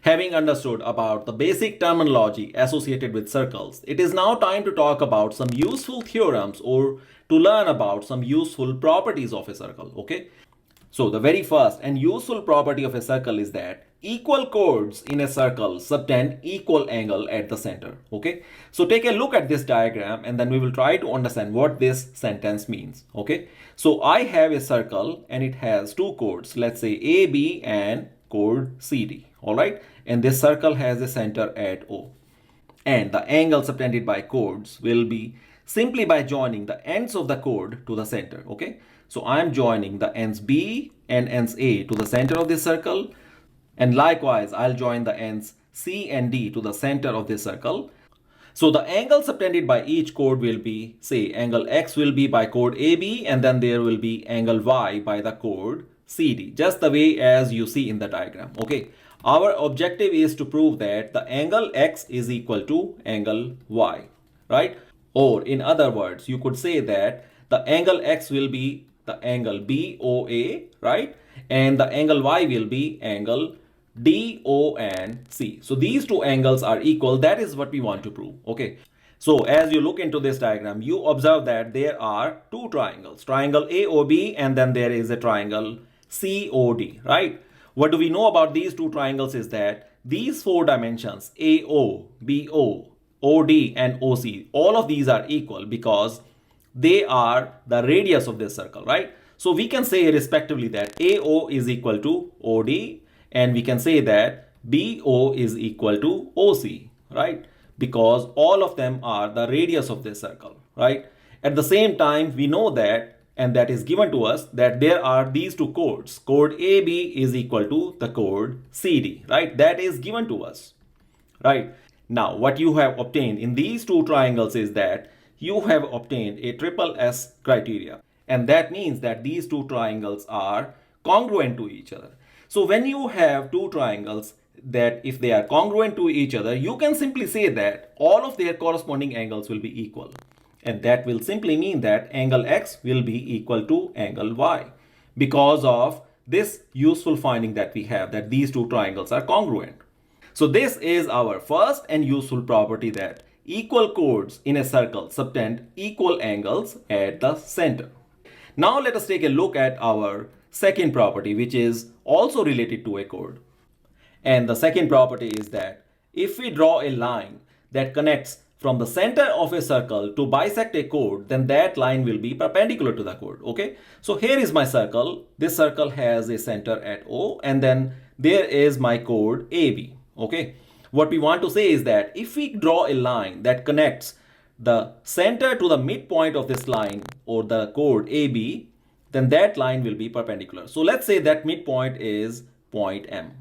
Having understood about the basic terminology associated with circles, it is now time to talk about some useful theorems or to learn about some useful properties of a circle, okay? So the very first and useful property of a circle is that equal chords in a circle subtend equal angle at the center, okay? So take a look at this diagram and then we will try to understand what this sentence means, okay? So I have a circle and it has two chords, let's say AB and chord CD, all right? And this circle has a center at O. And the angle subtended by chords will be simply by joining the ends of the chord to the center, okay? So I'm joining the ends B and ends A to the center of this circle. And likewise, I'll join the ends C and D to the center of this circle. So the angle subtended by each chord will be, say, angle X will be by chord AB, and then there will be angle Y by the chord CD, just the way as you see in the diagram, okay? Our objective is to prove that the angle X is equal to angle Y, right? Or in other words, you could say that the angle X will be the angle BOA, right? And the angle Y will be angle DONC. So these two angles are equal. That is what we want to prove, okay? So as you look into this diagram, you observe that there are two triangles, triangle AOB, and then there is a triangle COD, right? What do we know about these two triangles is that these four dimensions, AO, BO, OD, and OC, all of these are equal because they are the radius of this circle, right? So we can say respectively that AO is equal to OD, and we can say that BO is equal to OC, right? Because all of them are the radius of this circle, right? At the same time, we know that, and that is given to us, that there are these two chords. Chord AB is equal to the chord CD, right? That is given to us, right? Now, what you have obtained in these two triangles is that you have obtained a triple S criteria. And that means that these two triangles are congruent to each other. So when you have two triangles that if they are congruent to each other, you can simply say that all of their corresponding angles will be equal. And that will simply mean that angle X will be equal to angle Y because of this useful finding that we have that these two triangles are congruent. So this is our first and useful property that equal chords in a circle subtend equal angles at the center. Now let us take a look at our second property, which is also related to a chord. And the second property is that if we draw a line that connects from the center of a circle to bisect a chord, then that line will be perpendicular to the chord, okay? So here is my circle. This circle has a center at O, and then there is my chord AB, okay? What we want to say is that if we draw a line that connects the center to the midpoint of this line or the chord AB, then that line will be perpendicular. So let's say that midpoint is point M.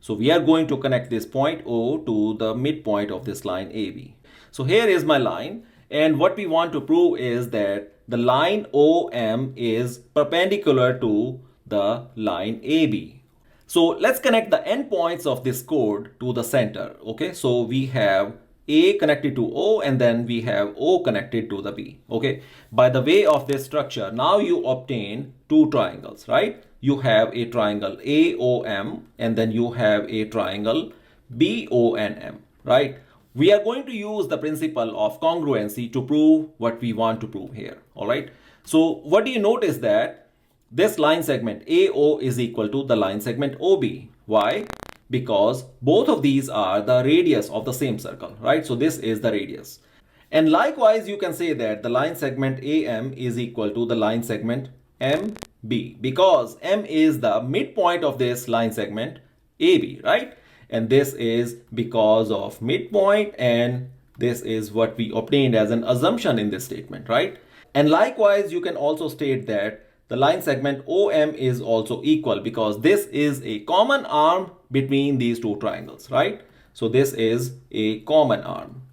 So we are going to connect this point O to the midpoint of this line AB. So here is my line, and what we want to prove is that the line OM is perpendicular to the line AB. So let's connect the endpoints of this chord to the center, okay? So we have A connected to O, and then we have O connected to the B, okay? By the way of this structure, now you obtain two triangles, right? You have a triangle AOM, and then you have a triangle BONM, right? We are going to use the principle of congruency to prove what we want to prove here, all right? So what do you notice that this line segment AO is equal to the line segment OB. Why? Because both of these are the radius of the same circle, right? So this is the radius. And likewise, you can say that the line segment AM is equal to the line segment MB because M is the midpoint of this line segment AB, right? And this is because of midpoint, and this is what we obtained as an assumption in this statement, right? And likewise, you can also state that the line segment OM is also equal because this is a common arm between these two triangles, right? So this is a common arm,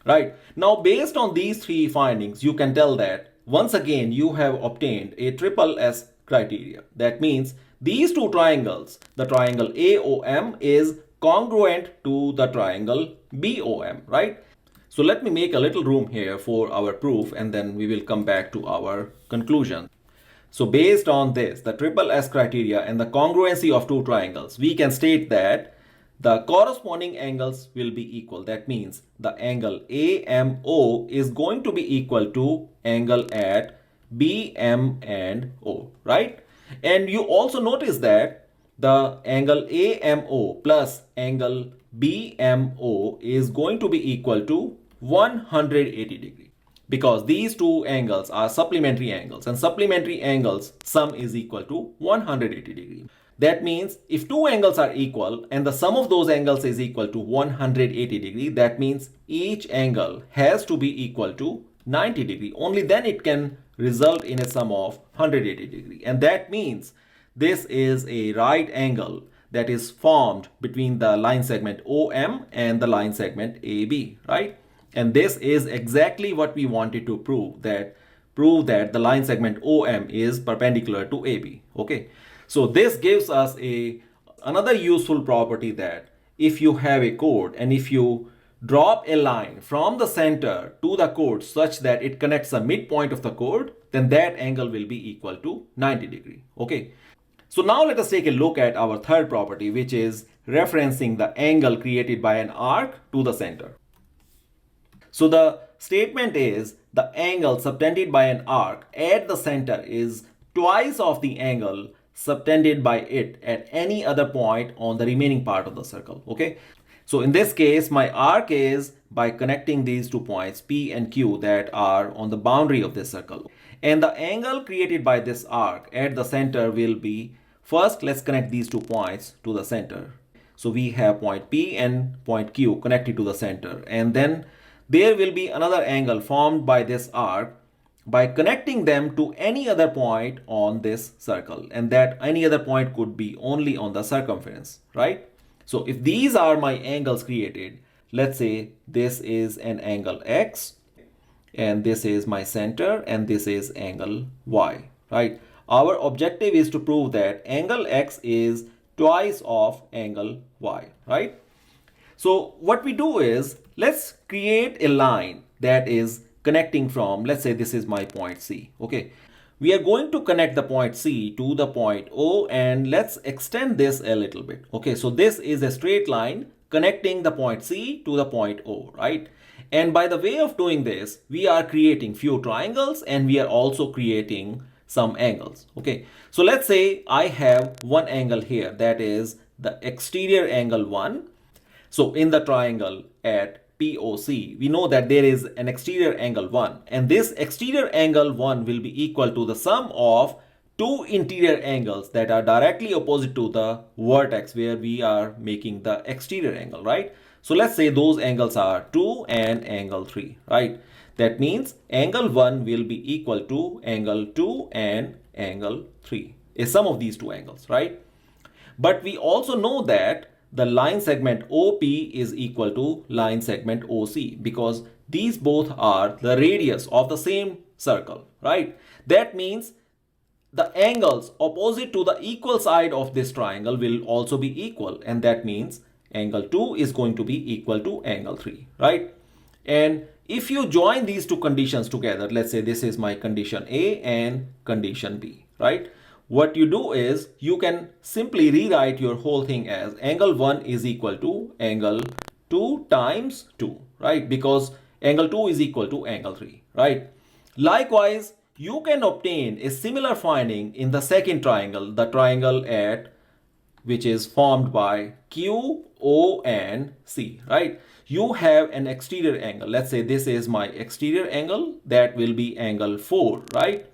right? Now, based on these three findings, you can tell that once again, you have obtained a triple S criteria. That means these two triangles, the triangle AOM is congruent to the triangle BOM, right? So let me make a little room here for our proof, and then we will come back to our conclusion. So based on this, the triple S criteria and the congruency of two triangles, we can state that the corresponding angles will be equal. That means the angle AMO is going to be equal to angle at BM and O, right? And you also notice that the angle AMO plus angle BMO is going to be equal to 180 degree, because these two angles are supplementary angles, and supplementary angles sum is equal to 180 degree. That means if two angles are equal and the sum of those angles is equal to 180 degree, that means each angle has to be equal to 90 degree. Only then it can result in a sum of 180 degree. And that means this is a right angle that is formed between the line segment OM and the line segment AB, right? And this is exactly what we wanted to prove that the line segment OM is perpendicular to AB. Okay, so this gives us another useful property, that if you have a chord and if you drop a line from the center to the chord such that it connects the midpoint of the chord, then that angle will be equal to 90 degree. Okay, so now let us take a look at our third property, which is referencing the angle created by an arc to the center. So the statement is the angle subtended by an arc at the center is twice of the angle subtended by it at any other point on the remaining part of the circle. Okay, so in this case my arc is by connecting these 2 points P and Q that are on the boundary of this circle, and the angle created by this arc at the center will be, first let's connect these 2 points to the center. So we have point P and point Q connected to the center, and then there will be another angle formed by this arc by connecting them to any other point on this circle, and that any other point could be only on the circumference, right? So if these are my angles created, let's say this is an angle X and this is my center and this is angle Y, right? Our objective is to prove that angle X is twice of angle Y, right? So what we do is, let's create a line that is connecting from, let's say this is my point C. Okay, we are going to connect the point C to the point O, and let's extend this a little bit. Okay, so this is a straight line connecting the point C to the point O, right? And by the way of doing this, we are creating few triangles and we are also creating some angles. Okay, so let's say I have one angle here, that is the exterior angle 1. So in the triangle at POC, we know that there is an exterior angle 1, and this exterior angle 1 will be equal to the sum of two interior angles that are directly opposite to the vertex where we are making the exterior angle, right? So let's say those angles are 2 and angle 3, right? That means angle 1 will be equal to angle 2 and angle 3, a sum of these two angles, right? But we also know that the line segment OP is equal to line segment OC, because these both are the radius of the same circle, right? That means the angles opposite to the equal side of this triangle will also be equal, and that means angle 2 is going to be equal to angle 3, right? And if you join these two conditions together, let's say this is my condition A and condition B, right? What you do is you can simply rewrite your whole thing as angle 1 is equal to angle 2 times 2, right? Because angle 2 is equal to angle 3, right? Likewise, you can obtain a similar finding in the second triangle, the triangle at which is formed by Q, O and C, right? You have an exterior angle. Let's say this is my exterior angle, that will be angle 4, right?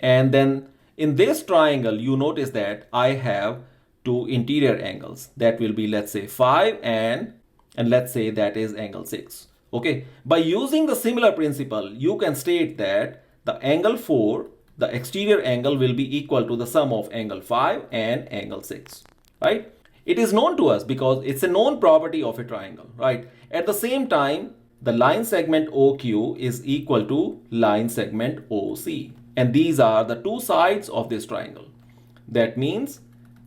And then in this triangle, you notice that I have two interior angles, that will be, let's say 5 and let's say that is angle 6. Okay, by using the similar principle, you can state that the angle 4, the exterior angle, will be equal to the sum of angle 5 and angle 6, right? It is known to us because it's a known property of a triangle, right? At the same time, the line segment OQ is equal to line segment OC. And these are the two sides of this triangle. That means,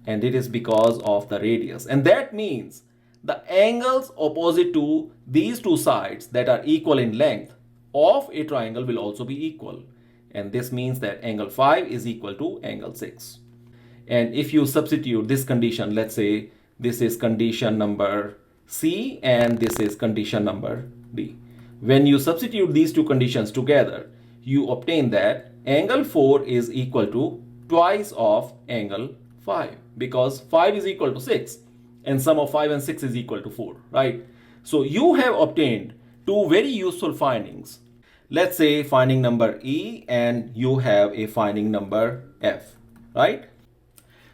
and it is because of the radius. And that means the angles opposite to these two sides that are equal in length of a triangle will also be equal. And this means that angle 5 is equal to angle 6. And if you substitute this condition, let's say this is condition number C, and this is condition number D. When you substitute these two conditions together, you obtain that angle 4 is equal to twice of angle 5, because 5 is equal to 6 and sum of 5 and 6 is equal to 4, right? So you have obtained two very useful findings. Let's say finding number E and you have a finding number F, right?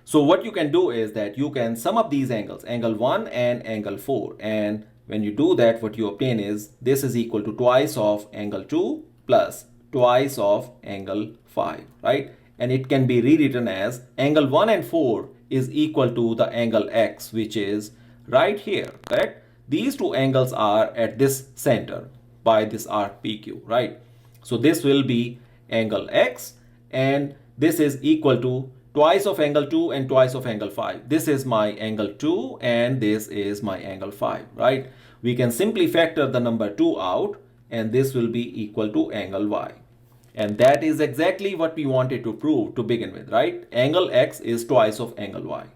So what you can do is that you can sum up these angles, angle 1 and angle 4, and when you do that, what you obtain is this is equal to twice of angle 2 plus twice of angle 5, right? And it can be rewritten as angle 1 and 4 is equal to the angle X, which is right here, correct? These two angles are at this center by this arc PQ, right? So this will be angle X, and this is equal to twice of angle 2 and twice of angle 5. This is my angle 2 and this is my angle 5, right? We can simply factor the number 2 out and this will be equal to angle Y. And that is exactly what we wanted to prove to begin with, right? Angle X is twice of angle Y.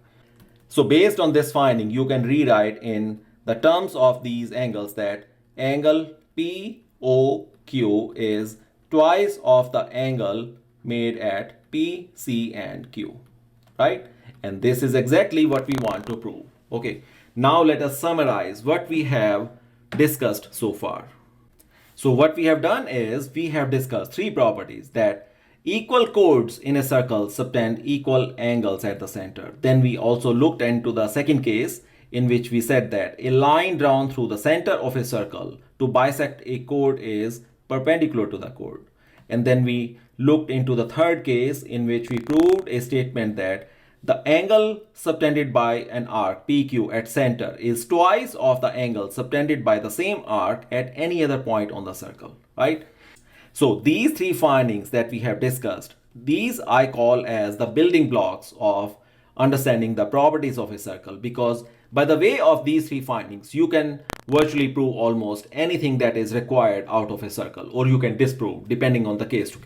So based on this finding, you can rewrite in the terms of these angles that angle POQ is twice of the angle made at P, C, and Q, right? And this is exactly what we want to prove. Okay, now let us summarize what we have discussed so far. So what we have done is we have discussed three properties: that equal chords in a circle subtend equal angles at the center. Then we also looked into the second case in which we said that a line drawn through the center of a circle to bisect a chord is perpendicular to the chord. And then we looked into the third case in which we proved a statement that the angle subtended by an arc PQ at center is twice of the angle subtended by the same arc at any other point on the circle, right? So these three findings that we have discussed, these I call as the building blocks of understanding the properties of a circle, because by the way of these three findings, you can virtually prove almost anything that is required out of a circle, or you can disprove depending on the case.